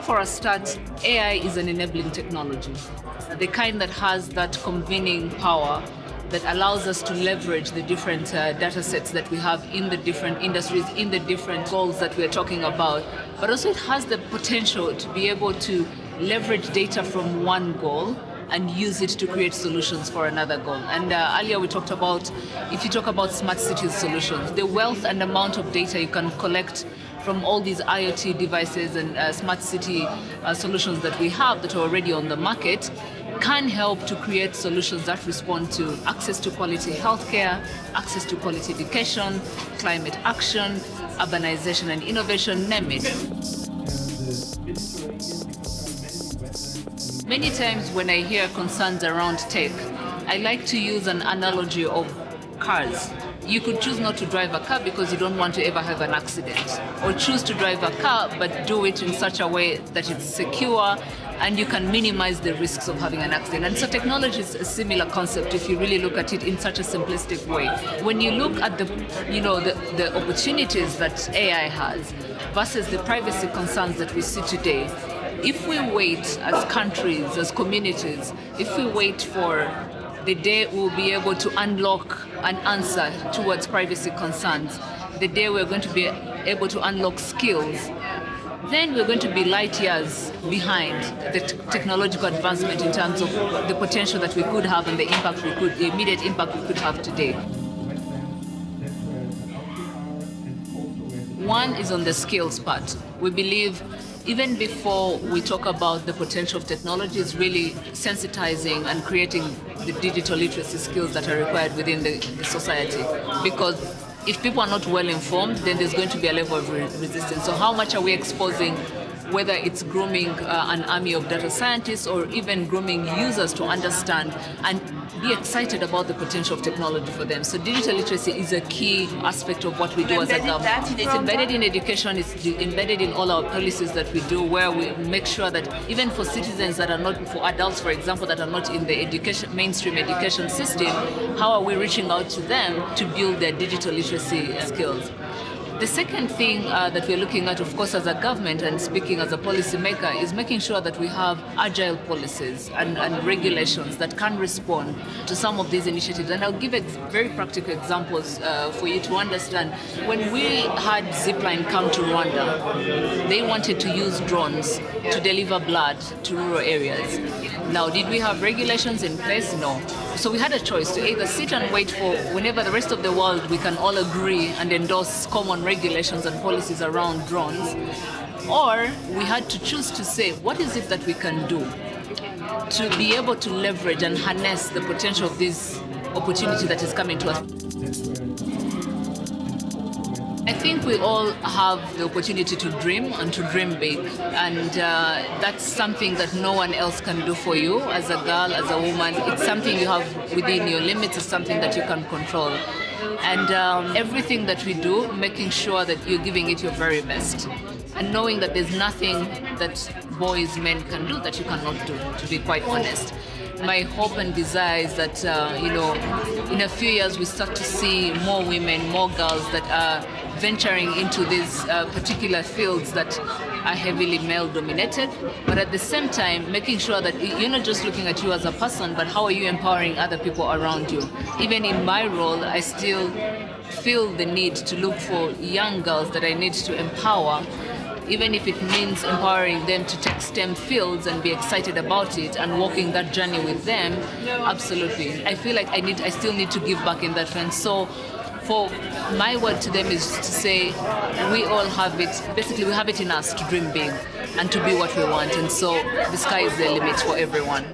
for a start, AI is an enabling technology, the kind that has that convening power that allows us to leverage the different data sets that we have in the different industries, in the different goals that we're talking about. But also it has the potential to be able to leverage data from one goal and use it to create solutions for another goal. And earlier we talked about, if you talk about smart cities solutions, the wealth and amount of data you can collect from all these IoT devices and smart city solutions that we have that are already on the market can help to create solutions that respond to access to quality healthcare, access to quality education, climate action, urbanization and innovation, name it. Many times when I hear concerns around tech, I like to use an analogy of cars. You could choose not to drive a car because you don't want to ever have an accident, or choose to drive a car but do it in such a way that it's secure and you can minimize the risks of having an accident. And so technology is a similar concept if you really look at it in such a simplistic way. When you look at the opportunities that AI has versus the privacy concerns that we see today, if we wait as countries, as communities, if we wait for the day we'll be able to unlock an answer towards privacy concerns, the day we're going to be able to unlock skills, then we're going to be light years behind the technological advancement in terms of the potential that we could have and the immediate impact we could have today. One is on the skills part. We believe even before we talk about the potential of technology, it's really sensitizing and creating the digital literacy skills that are required within the society. Because if people are not well informed, then there's going to be a level of resistance. So how much are we exposing, whether it's grooming an army of data scientists or even grooming users to understand and be excited about the potential of technology for them. So digital literacy is a key aspect of what we do as a government. It's embedded in education, it's embedded in all our policies that we do, where we make sure that even for citizens that are not, for adults, for example, that are not in the mainstream education system, how are we reaching out to them to build their digital literacy skills? The second thing that we're looking at, of course, as a government and speaking as a policymaker, is making sure that we have agile policies and regulations that can respond to some of these initiatives. And I'll give very practical examples for you to understand. When we had Zipline come to Rwanda, they wanted to use drones to deliver blood to rural areas. Now, did we have regulations in place? No. So we had a choice to either sit and wait for whenever the rest of the world we can all agree and endorse common regulations and policies around drones, or we had to choose to say, what is it that we can do to be able to leverage and harness the potential of this opportunity that is coming to us? I think we all have the opportunity to dream and to dream big, and that's something that no one else can do for you as a girl, as a woman. It's something you have within your limits, it's something that you can control. And everything that we do, making sure that you're giving it your very best, and knowing that there's nothing that boys, men can do that you cannot do, to be quite honest. My hope and desire is that, in a few years we start to see more women, more girls that are venturing into these particular fields that are heavily male-dominated, but at the same time, making sure that you're not just looking at you as a person, but how are you empowering other people around you. Even in my role, I still feel the need to look for young girls that I need to empower, even if it means empowering them to take STEM fields and be excited about it and walking that journey with them. Absolutely. I feel like I still need to give back in that way. So for my word to them is to say, we all have it, basically we have it in us to dream big and to be what we want. And so the sky is the limit for everyone.